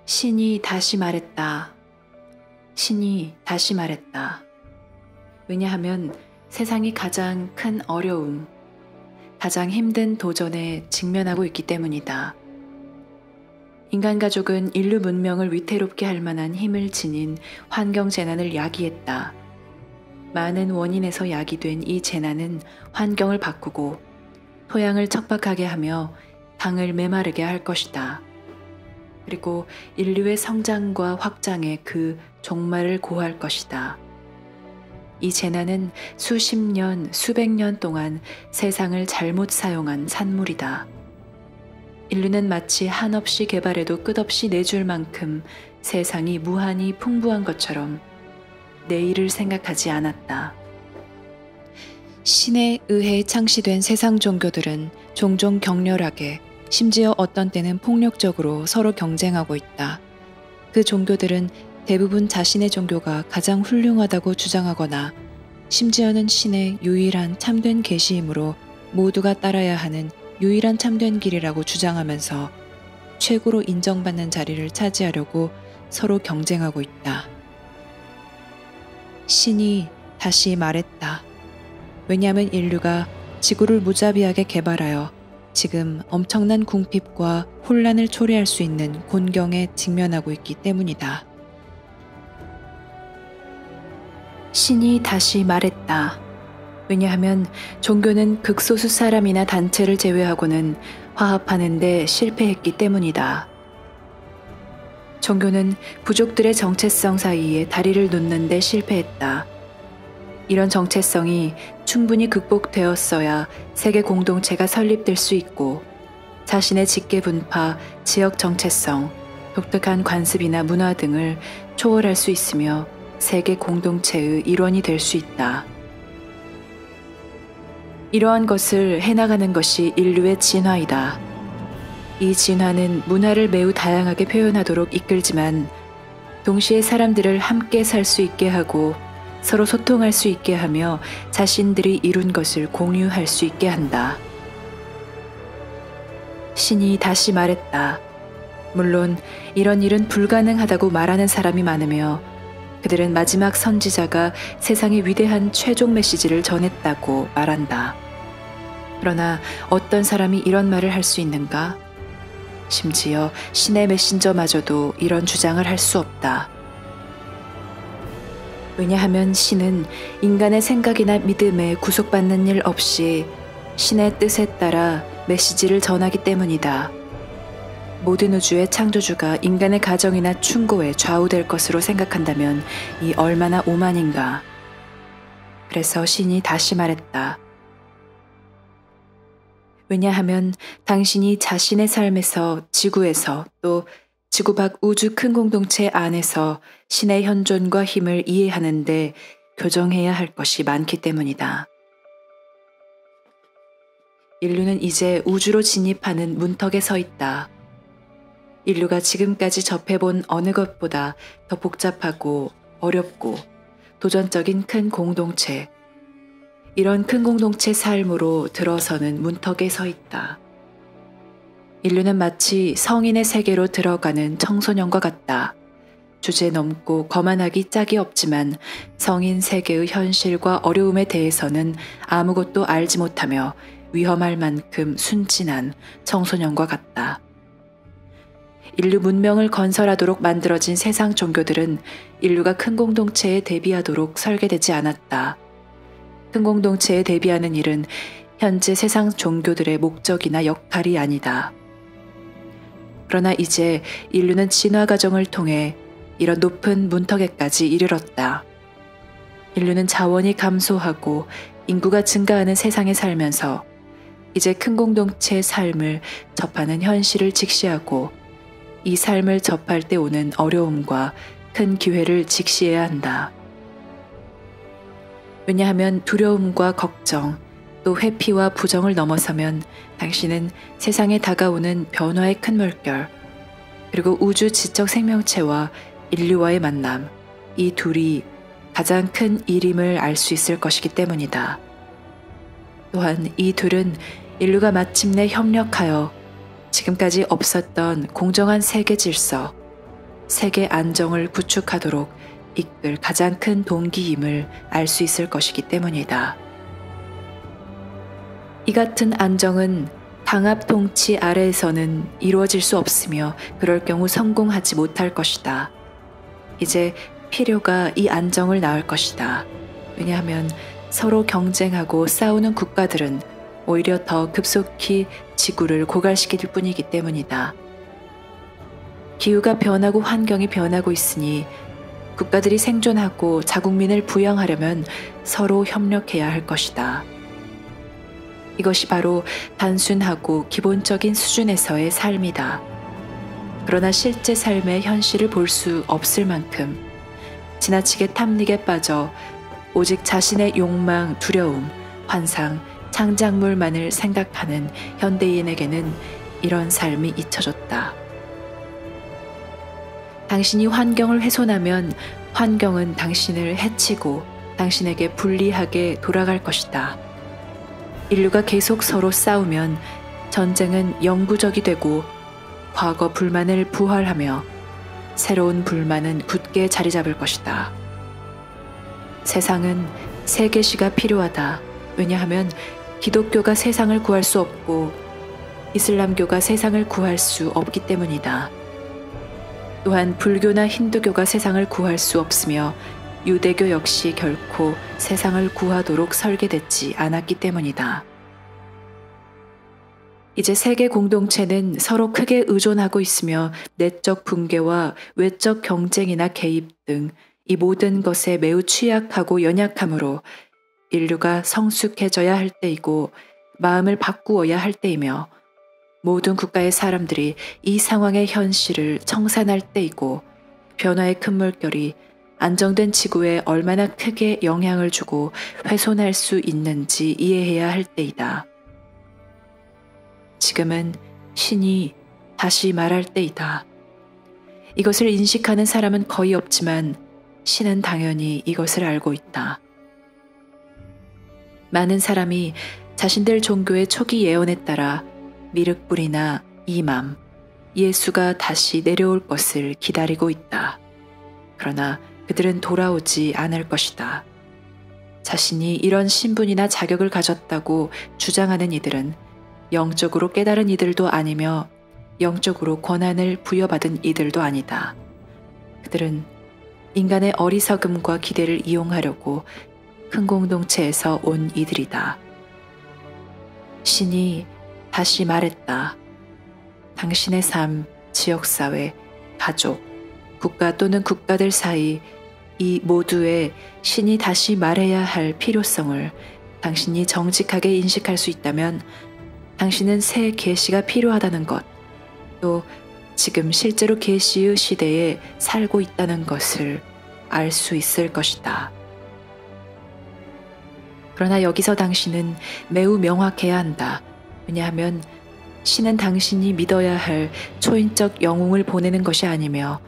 신이 다시 말했다. 신이 다시 말했다. 왜냐하면 세상이 가장 큰 어려움, 가장 힘든 도전에 직면하고 있기 때문이다. 인간 가족은 인류 문명을 위태롭게 할 만한 힘을 지닌 환경 재난을 야기했다. 많은 원인에서 야기된 이 재난은 환경을 바꾸고 토양을 척박하게 하며 땅을 메마르게 할 것이다. 그리고 인류의 성장과 확장에 그 종말을 고할 것이다. 이 재난은 수십 년, 수백 년 동안 세상을 잘못 사용한 산물이다. 인류는 마치 한없이 개발해도 끝없이 내줄 만큼 세상이 무한히 풍부한 것처럼 내일을 생각하지 않았다. 신에 의해 창시된 세상 종교들은 종종 격렬하게, 심지어 어떤 때는 폭력적으로 서로 경쟁하고 있다. 그 종교들은 대부분 자신의 종교가 가장 훌륭하다고 주장하거나 심지어는 신의 유일한 참된 계시이므로 모두가 따라야 하는 유일한 참된 길이라고 주장하면서 최고로 인정받는 자리를 차지하려고 서로 경쟁하고 있다. 신이 다시 말했다. 왜냐하면 인류가 지구를 무자비하게 개발하여 지금 엄청난 궁핍과 혼란을 초래할 수 있는 곤경에 직면하고 있기 때문이다. 신이 다시 말했다. 왜냐하면 종교는 극소수 사람이나 단체를 제외하고는 화합하는 데 실패했기 때문이다. 종교는 부족들의 정체성 사이에 다리를 놓는 데 실패했다. 이런 정체성이 충분히 극복되었어야 세계 공동체가 설립될 수 있고 자신의 직계 분파, 지역 정체성, 독특한 관습이나 문화 등을 초월할 수 있으며 세계 공동체의 일원이 될 수 있다. 이러한 것을 해나가는 것이 인류의 진화이다. 이 진화는 문화를 매우 다양하게 표현하도록 이끌지만 동시에 사람들을 함께 살 수 있게 하고 서로 소통할 수 있게 하며 자신들이 이룬 것을 공유할 수 있게 한다. 신이 다시 말했다. 물론 이런 일은 불가능하다고 말하는 사람이 많으며 그들은 마지막 선지자가 세상의 위대한 최종 메시지를 전했다고 말한다. 그러나 어떤 사람이 이런 말을 할 수 있는가? 심지어 신의 메신저마저도 이런 주장을 할 수 없다. 왜냐하면 신은 인간의 생각이나 믿음에 구속받는 일 없이 신의 뜻에 따라 메시지를 전하기 때문이다. 모든 우주의 창조주가 인간의 가정이나 충고에 좌우될 것으로 생각한다면 이 얼마나 오만인가. 그래서 신이 다시 말했다. 왜냐하면 당신이 자신의 삶에서, 지구에서, 또 지구 밖 우주 큰 공동체 안에서 신의 현존과 힘을 이해하는데 교정해야 할 것이 많기 때문이다. 인류는 이제 우주로 진입하는 문턱에 서 있다. 인류가 지금까지 접해본 어느 것보다 더 복잡하고 어렵고 도전적인 큰 공동체, 이런 큰 공동체 삶으로 들어서는 문턱에 서 있다. 인류는 마치 성인의 세계로 들어가는 청소년과 같다. 주제넘고 거만하기 짝이 없지만 성인 세계의 현실과 어려움에 대해서는 아무것도 알지 못하며 위험할 만큼 순진한 청소년과 같다. 인류 문명을 건설하도록 만들어진 세상 종교들은 인류가 큰 공동체에 대비하도록 설계되지 않았다. 큰 공동체에 대비하는 일은 현재 세상 종교들의 목적이나 역할이 아니다. 그러나 이제 인류는 진화 과정을 통해 이런 높은 문턱에까지 이르렀다. 인류는 자원이 감소하고 인구가 증가하는 세상에 살면서 이제 큰 공동체의 삶을 접하는 현실을 직시하고 이 삶을 접할 때 오는 어려움과 큰 기회를 직시해야 한다. 왜냐하면 두려움과 걱정, 또 회피와 부정을 넘어서면 당신은 세상에 다가오는 변화의 큰 물결, 그리고 우주 지적 생명체와 인류와의 만남, 이 둘이 가장 큰 일임을 알 수 있을 것이기 때문이다. 또한 이 둘은 인류가 마침내 협력하여 지금까지 없었던 공정한 세계 질서, 세계 안정을 구축하도록 이끌 가장 큰 동기임을 알 수 있을 것이기 때문이다. 이 같은 안정은 강압 통치 아래에서는 이루어질 수 없으며 그럴 경우 성공하지 못할 것이다. 이제 필요가 이 안정을 낳을 것이다. 왜냐하면 서로 경쟁하고 싸우는 국가들은 오히려 더 급속히 지구를 고갈시킬 뿐이기 때문이다. 기후가 변하고 환경이 변하고 있으니 국가들이 생존하고 자국민을 부양하려면 서로 협력해야 할 것이다. 이것이 바로 단순하고 기본적인 수준에서의 삶이다. 그러나 실제 삶의 현실을 볼 수 없을 만큼 지나치게 탐닉에 빠져 오직 자신의 욕망, 두려움, 환상, 창작물만을 생각하는 현대인에게는 이런 삶이 잊혀졌다. 당신이 환경을 훼손하면 환경은 당신을 해치고 당신에게 불리하게 돌아갈 것이다. 인류가 계속 서로 싸우면 전쟁은 영구적이 되고 과거 불만을 부활하며 새로운 불만은 굳게 자리 잡을 것이다. 세상은 새 계시가 필요하다. 왜냐하면 기독교가 세상을 구할 수 없고 이슬람교가 세상을 구할 수 없기 때문이다. 또한 불교나 힌두교가 세상을 구할 수 없으며 유대교 역시 결코 세상을 구하도록 설계됐지 않았기 때문이다. 이제 세계 공동체는 서로 크게 의존하고 있으며 내적 붕괴와 외적 경쟁이나 개입 등 이 모든 것에 매우 취약하고 연약하므로 인류가 성숙해져야 할 때이고 마음을 바꾸어야 할 때이며 모든 국가의 사람들이 이 상황의 현실을 청산할 때이고 변화의 큰 물결이 안정된 지구에 얼마나 크게 영향을 주고 훼손할 수 있는지 이해해야 할 때이다. 지금은 신이 다시 말할 때이다. 이것을 인식하는 사람은 거의 없지만 신은 당연히 이것을 알고 있다. 많은 사람이 자신들 종교의 초기 예언에 따라 미륵불이나 이맘, 예수가 다시 내려올 것을 기다리고 있다. 그러나 그들은 돌아오지 않을 것이다. 자신이 이런 신분이나 자격을 가졌다고 주장하는 이들은 영적으로 깨달은 이들도 아니며 영적으로 권한을 부여받은 이들도 아니다. 그들은 인간의 어리석음과 기대를 이용하려고 큰 공동체에서 온 이들이다. 신이 다시 말했다. 당신의 삶, 지역사회, 가족, 국가 또는 국가들 사이 이 모두에 신이 다시 말해야 할 필요성을 당신이 정직하게 인식할 수 있다면 당신은 새 계시가 필요하다는 것, 또 지금 실제로 계시의 시대에 살고 있다는 것을 알 수 있을 것이다. 그러나 여기서 당신은 매우 명확해야 한다. 왜냐하면 신은 당신이 믿어야 할 초인적 영웅을 보내는 것이 아니며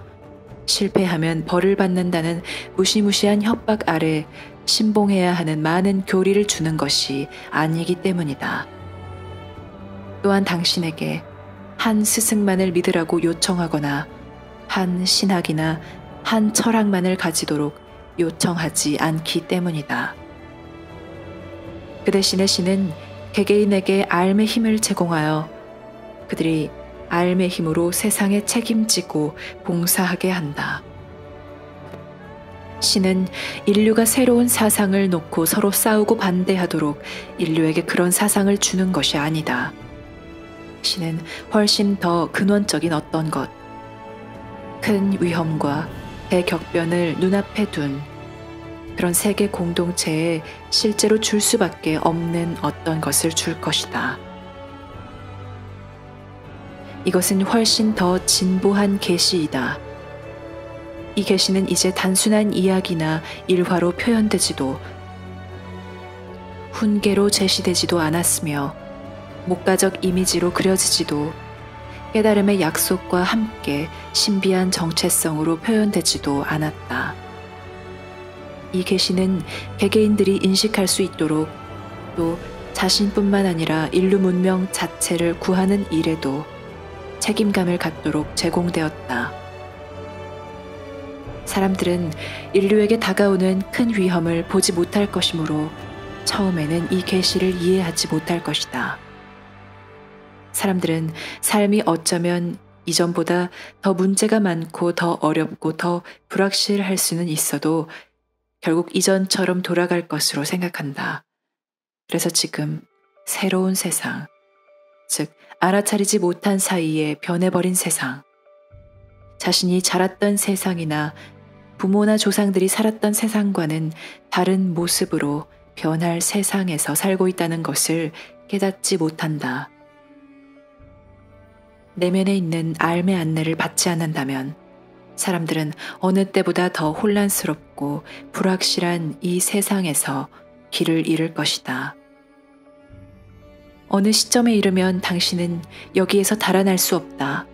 실패하면 벌을 받는다는 무시무시한 협박 아래 신봉해야 하는 많은 교리를 주는 것이 아니기 때문이다. 또한 당신에게 한 스승만을 믿으라고 요청하거나 한 신학이나 한 철학만을 가지도록 요청하지 않기 때문이다. 그 대신에 신은 개개인에게 알의 힘을 제공하여 그들이 알의 힘으로 세상에 책임지고 봉사하게 한다. 신은 인류가 새로운 사상을 놓고 서로 싸우고 반대하도록 인류에게 그런 사상을 주는 것이 아니다. 신은 훨씬 더 근원적인 어떤 것, 큰 위험과 대격변을 눈앞에 둔 그런 세계 공동체에 실제로 줄 수밖에 없는 어떤 것을 줄 것이다. 이것은 훨씬 더 진보한 계시이다. 이 계시는 이제 단순한 이야기나 일화로 표현되지도 훈계로 제시되지도 않았으며 목가적 이미지로 그려지지도 깨달음의 약속과 함께 신비한 정체성으로 표현되지도 않았다. 이 계시는 개개인들이 인식할 수 있도록 또 자신뿐만 아니라 인류 문명 자체를 구하는 일에도 책임감을 갖도록 제공되었다. 사람들은 인류에게 다가오는 큰 위험을 보지 못할 것이므로 처음에는 이 계시를 이해하지 못할 것이다. 사람들은 삶이 어쩌면 이전보다 더 문제가 많고 더 어렵고 더 불확실할 수는 있어도 결국 이전처럼 돌아갈 것으로 생각한다. 그래서 지금 새로운 세상, 즉 알아차리지 못한 사이에 변해버린 세상, 자신이 자랐던 세상이나 부모나 조상들이 살았던 세상과는 다른 모습으로 변할 세상에서 살고 있다는 것을 깨닫지 못한다. 내면에 있는 알의 안내를 받지 않는다면 사람들은 어느 때보다 더 혼란스럽고 불확실한 이 세상에서 길을 잃을 것이다. 어느 시점에 이르면 당신은 여기에서 달아날 수 없다.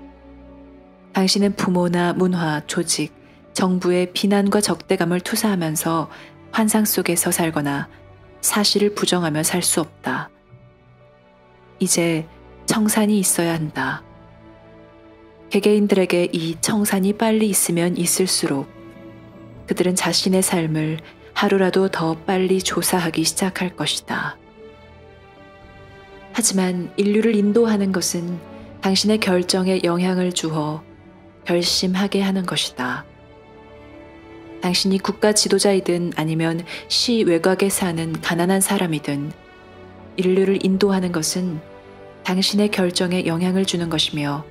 당신은 부모나 문화, 조직, 정부의 비난과 적대감을 투사하면서 환상 속에서 살거나 사실을 부정하며 살 수 없다. 이제 청산이 있어야 한다. 개개인들에게 이 청산이 빨리 있으면 있을수록 그들은 자신의 삶을 하루라도 더 빨리 조사하기 시작할 것이다. 하지만 인류를 인도하는 것은 당신의 결정에 영향을 주어 결심하게 하는 것이다. 당신이 국가 지도자이든 아니면 시 외곽에 사는 가난한 사람이든 인류를 인도하는 것은 당신의 결정에 영향을 주는 것이며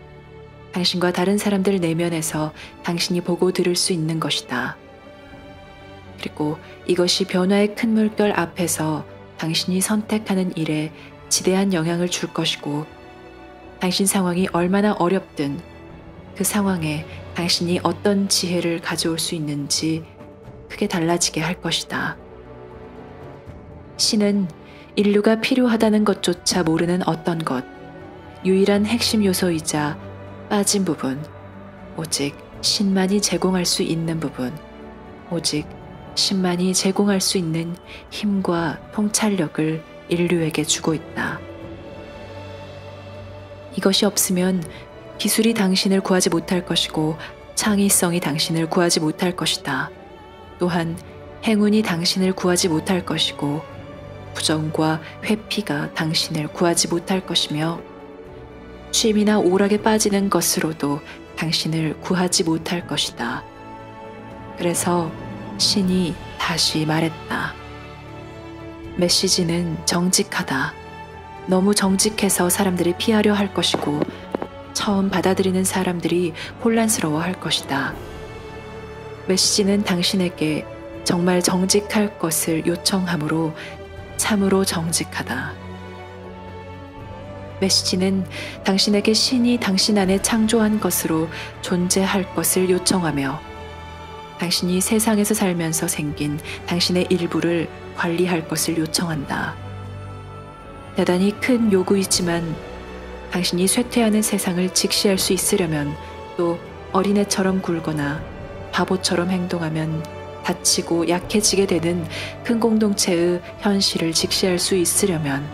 당신과 다른 사람들 내면에서 당신이 보고 들을 수 있는 것이다. 그리고 이것이 변화의 큰 물결 앞에서 당신이 선택하는 일에 지대한 영향을 줄 것이고 당신 상황이 얼마나 어렵든 그 상황에 당신이 어떤 지혜를 가져올 수 있는지 크게 달라지게 할 것이다. 신은 인류가 필요하다는 것조차 모르는 어떤 것, 유일한 핵심 요소이자 빠진 부분, 오직 신만이 제공할 수 있는 부분, 오직 신만이 제공할 수 있는 힘과 통찰력을 인류에게 주고 있다. 이것이 없으면 기술이 당신을 구하지 못할 것이고 창의성이 당신을 구하지 못할 것이다. 또한 행운이 당신을 구하지 못할 것이고 부정과 회피가 당신을 구하지 못할 것이며 쉼이나 오락에 빠지는 것으로도 당신을 구하지 못할 것이다. 그래서 신이 다시 말했다. 메시지는 정직하다. 너무 정직해서 사람들이 피하려 할 것이고 처음 받아들이는 사람들이 혼란스러워 할 것이다. 메시지는 당신에게 정말 정직할 것을 요청하므로 참으로 정직하다. 메시지는 당신에게 신이 당신 안에 창조한 것으로 존재할 것을 요청하며 당신이 세상에서 살면서 생긴 당신의 일부를 관리할 것을 요청한다. 대단히 큰 요구이지만 당신이 쇠퇴하는 세상을 직시할 수 있으려면 또 어린애처럼 굴거나 바보처럼 행동하면 다치고 약해지게 되는 큰 공동체의 현실을 직시할 수 있으려면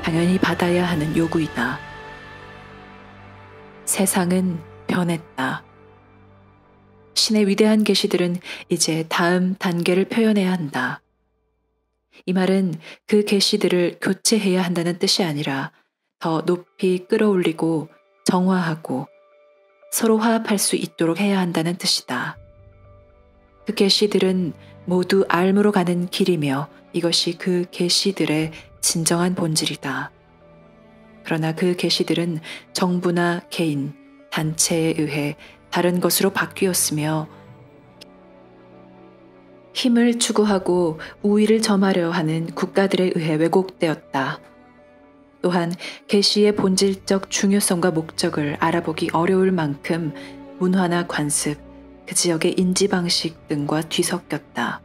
당연히 받아야 하는 요구이다. 세상은 변했다. 신의 위대한 계시들은 이제 다음 단계를 표현해야 한다. 이 말은 그 계시들을 교체해야 한다는 뜻이 아니라 더 높이 끌어올리고 정화하고 서로 화합할 수 있도록 해야 한다는 뜻이다. 그 계시들은 모두 알므로 가는 길이며 이것이 그 계시들의 진정한 본질이다. 그러나 그 계시들은 정부나 개인, 단체에 의해 다른 것으로 바뀌었으며 힘을 추구하고 우위를 점하려 하는 국가들에 의해 왜곡되었다. 또한 계시의 본질적 중요성과 목적을 알아보기 어려울 만큼 문화나 관습, 그 지역의 인지 방식 등과 뒤섞였다.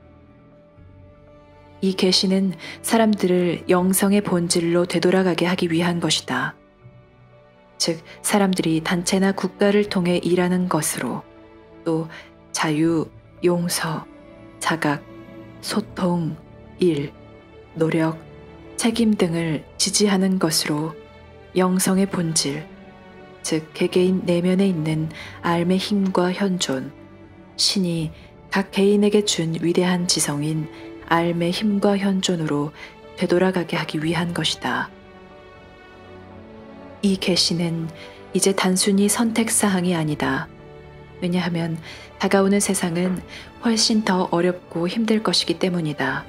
이 계시는 사람들을 영성의 본질로 되돌아가게 하기 위한 것이다. 즉, 사람들이 단체나 국가를 통해 일하는 것으로 또 자유, 용서, 자각, 소통, 일, 노력, 책임 등을 지지하는 것으로 영성의 본질, 즉 개개인 내면에 있는 알의 힘과 현존, 신이 각 개인에게 준 위대한 지성인 알의 힘과 현존으로 되돌아가게 하기 위한 것이다. 이 계시는 이제 단순히 선택사항이 아니다. 왜냐하면 다가오는 세상은 훨씬 더 어렵고 힘들 것이기 때문이다.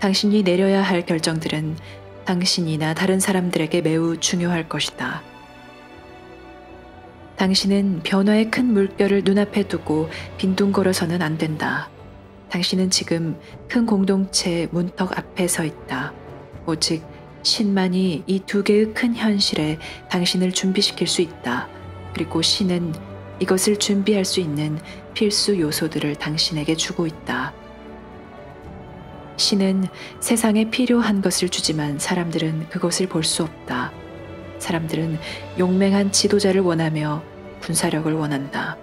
당신이 내려야 할 결정들은 당신이나 다른 사람들에게 매우 중요할 것이다. 당신은 변화의 큰 물결을 눈앞에 두고 빈둥거려서는 안 된다. 당신은 지금 큰 공동체의 문턱 앞에 서 있다. 오직 신만이 이 두 개의 큰 현실에 당신을 준비시킬 수 있다. 그리고 신은 이것을 준비할 수 있는 필수 요소들을 당신에게 주고 있다. 신은 세상에 필요한 것을 주지만 사람들은 그것을 볼 수 없다. 사람들은 용맹한 지도자를 원하며 군사력을 원한다.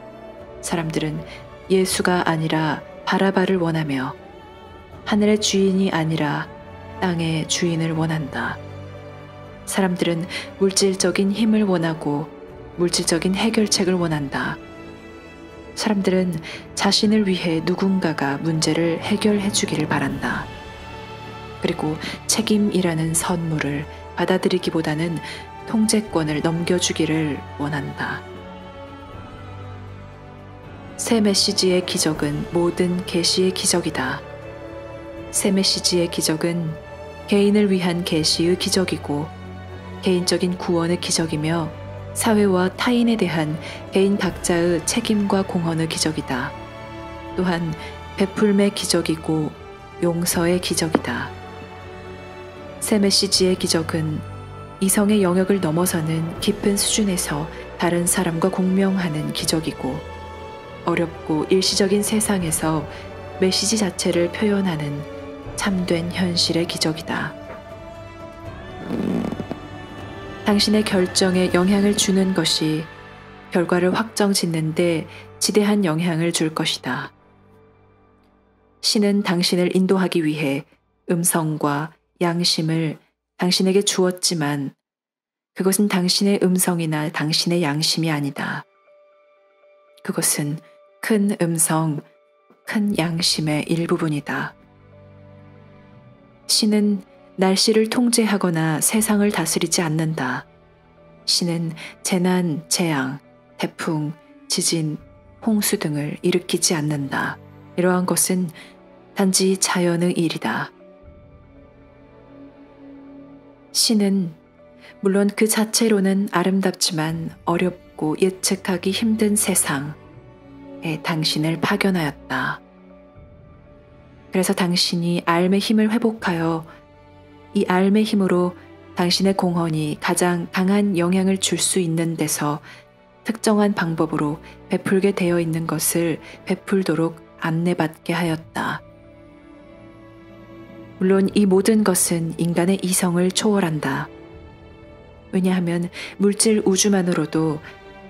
사람들은 예수가 아니라 바라바를 원하며 하늘의 주인이 아니라 땅의 주인을 원한다. 사람들은 물질적인 힘을 원하고 물질적인 해결책을 원한다. 사람들은 자신을 위해 누군가가 문제를 해결해 주기를 바란다. 그리고 책임이라는 선물을 받아들이기보다는 통제권을 넘겨주기를 원한다. 새 메시지의 기적은 모든 계시의 기적이다. 새 메시지의 기적은 개인을 위한 계시의 기적이고 개인적인 구원의 기적이며 사회와 타인에 대한 개인 각자의 책임과 공헌의 기적이다. 또한 베풀매 기적이고 용서의 기적이다. 새 메시지의 기적은 이성의 영역을 넘어서는 깊은 수준에서 다른 사람과 공명하는 기적이고 어렵고 일시적인 세상에서 메시지 자체를 표현하는 참된 현실의 기적이다. 당신의 결정에 영향을 주는 것이 결과를 확정짓는데 지대한 영향을 줄 것이다. 신은 당신을 인도하기 위해 음성과 양심을 당신에게 주었지만 그것은 당신의 음성이나 당신의 양심이 아니다. 그것은 큰 음성, 큰 양심의 일부분이다. 신은 날씨를 통제하거나 세상을 다스리지 않는다. 신은 재난, 재앙, 태풍, 지진, 홍수 등을 일으키지 않는다. 이러한 것은 단지 자연의 일이다. 신은 물론 그 자체로는 아름답지만 어렵고 예측하기 힘든 세상에 당신을 파견하였다. 그래서 당신이 알의 힘을 회복하여 이 알의 힘으로 당신의 공헌이 가장 강한 영향을 줄 수 있는 데서 특정한 방법으로 베풀게 되어 있는 것을 베풀도록 안내받게 하였다. 물론 이 모든 것은 인간의 이성을 초월한다. 왜냐하면 물질 우주만으로도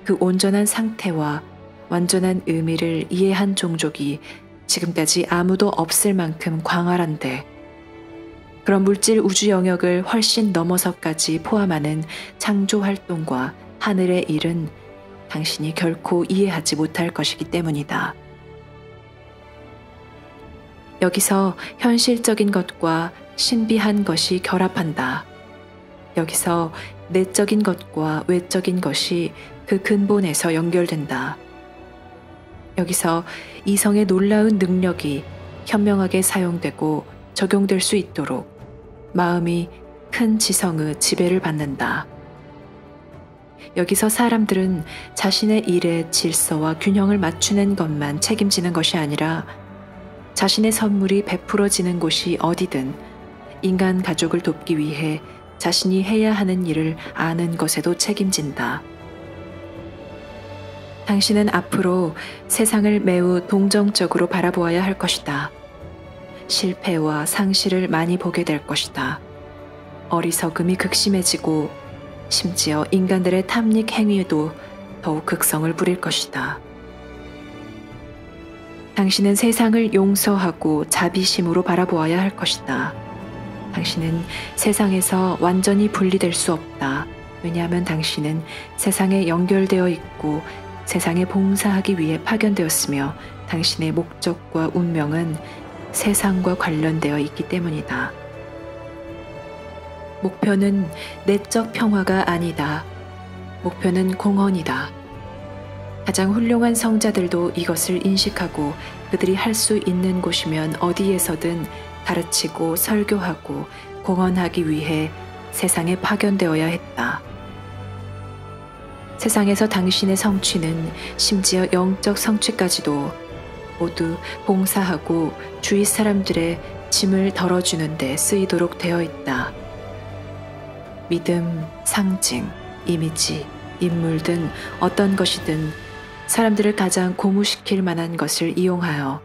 그 온전한 상태와 완전한 의미를 이해한 종족이 지금까지 아무도 없을 만큼 광활한데 그런 물질 우주 영역을 훨씬 넘어서까지 포함하는 창조 활동과 하늘의 일은 당신이 결코 이해하지 못할 것이기 때문이다. 여기서 현실적인 것과 신비한 것이 결합한다. 여기서 내적인 것과 외적인 것이 그 근본에서 연결된다. 여기서 이성의 놀라운 능력이 현명하게 사용되고 적용될 수 있도록 마음이 큰 지성의 지배를 받는다. 여기서 사람들은 자신의 일의 질서와 균형을 맞추는 것만 책임지는 것이 아니라 자신의 선물이 베풀어지는 곳이 어디든 인간 가족을 돕기 위해 자신이 해야 하는 일을 아는 것에도 책임진다. 당신은 앞으로 세상을 매우 동정적으로 바라보아야 할 것이다. 실패와 상실을 많이 보게 될 것이다. 어리석음이 극심해지고 심지어 인간들의 탐닉 행위에도 더욱 극성을 부릴 것이다. 당신은 세상을 용서하고 자비심으로 바라보아야 할 것이다. 당신은 세상에서 완전히 분리될 수 없다. 왜냐하면 당신은 세상에 연결되어 있고 세상에 봉사하기 위해 파견되었으며 당신의 목적과 운명은 세상과 관련되어 있기 때문이다. 목표는 내적 평화가 아니다. 목표는 공헌이다. 가장 훌륭한 성자들도 이것을 인식하고 그들이 할 수 있는 곳이면 어디에서든 가르치고 설교하고 공헌하기 위해 세상에 파견되어야 했다. 세상에서 당신의 성취는 심지어 영적 성취까지도 모두 봉사하고 주위 사람들의 짐을 덜어주는 데 쓰이도록 되어 있다. 믿음, 상징, 이미지, 인물 등 어떤 것이든 사람들을 가장 고무시킬 만한 것을 이용하여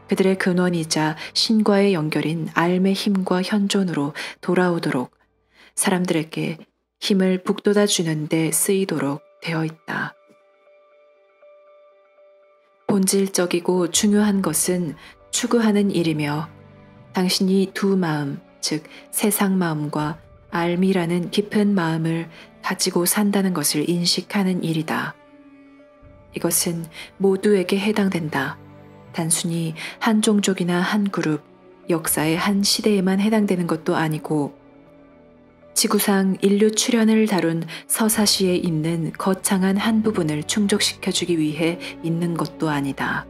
그들의 근원이자 신과의 연결인 알의 힘과 현존으로 돌아오도록 사람들에게 힘을 북돋아 주는 데 쓰이도록 되어 있다. 본질적이고 중요한 것은 추구하는 일이며 당신이 두 마음, 즉 세상 마음과 알미라는 깊은 마음을 가지고 산다는 것을 인식하는 일이다. 이것은 모두에게 해당된다. 단순히 한 종족이나 한 그룹, 역사의 한 시대에만 해당되는 것도 아니고 지구상 인류 출현을 다룬 서사시에 있는 거창한 한 부분을 충족시켜주기 위해 있는 것도 아니다.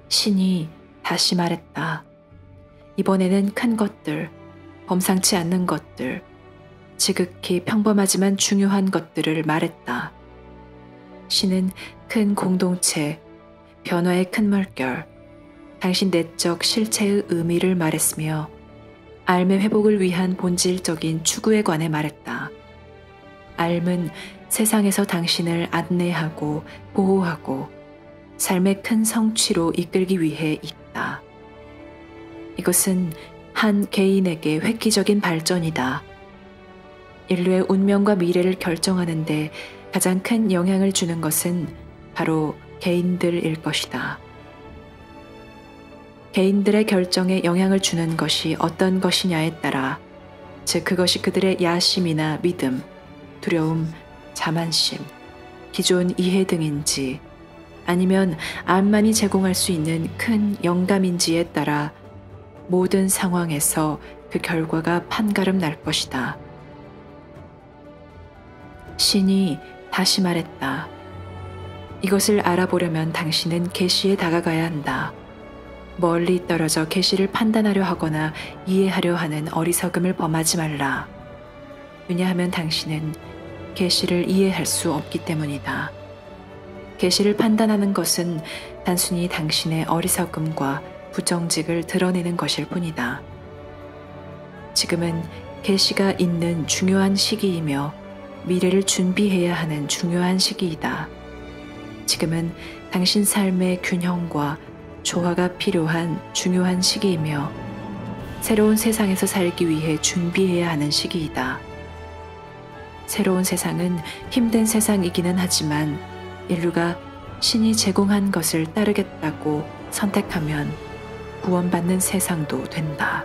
신이 다시 말했다. 이번에는 큰 것들, 범상치 않는 것들, 지극히 평범하지만 중요한 것들을 말했다. 신은 큰 공동체, 변화의 큰 물결, 당신 내적 실체의 의미를 말했으며 삶의 회복을 위한 본질적인 추구에 관해 말했다. 삶은 세상에서 당신을 안내하고 보호하고 삶의 큰 성취로 이끌기 위해 있다. 이것은 한 개인에게 획기적인 발전이다. 인류의 운명과 미래를 결정하는 데 가장 큰 영향을 주는 것은 바로 개인들일 것이다. 개인들의 결정에 영향을 주는 것이 어떤 것이냐에 따라, 즉 그것이 그들의 야심이나 믿음, 두려움, 자만심, 기존 이해 등인지 아니면 암만이 제공할 수 있는 큰 영감인지에 따라 모든 상황에서 그 결과가 판가름 날 것이다. 신이 다시 말했다. 이것을 알아보려면 당신은 계시에 다가가야 한다. 멀리 떨어져 계시를 판단하려 하거나 이해하려 하는 어리석음을 범하지 말라. 왜냐하면 당신은 계시를 이해할 수 없기 때문이다. 계시를 판단하는 것은 단순히 당신의 어리석음과 부정직을 드러내는 것일 뿐이다. 지금은 계시가 있는 중요한 시기이며 미래를 준비해야 하는 중요한 시기이다. 지금은 당신 삶의 균형과 조화가 필요한 중요한 시기이며 새로운 세상에서 살기 위해 준비해야 하는 시기이다. 새로운 세상은 힘든 세상이기는 하지만 인류가 신이 제공한 것을 따르겠다고 선택하면 구원받는 세상도 된다.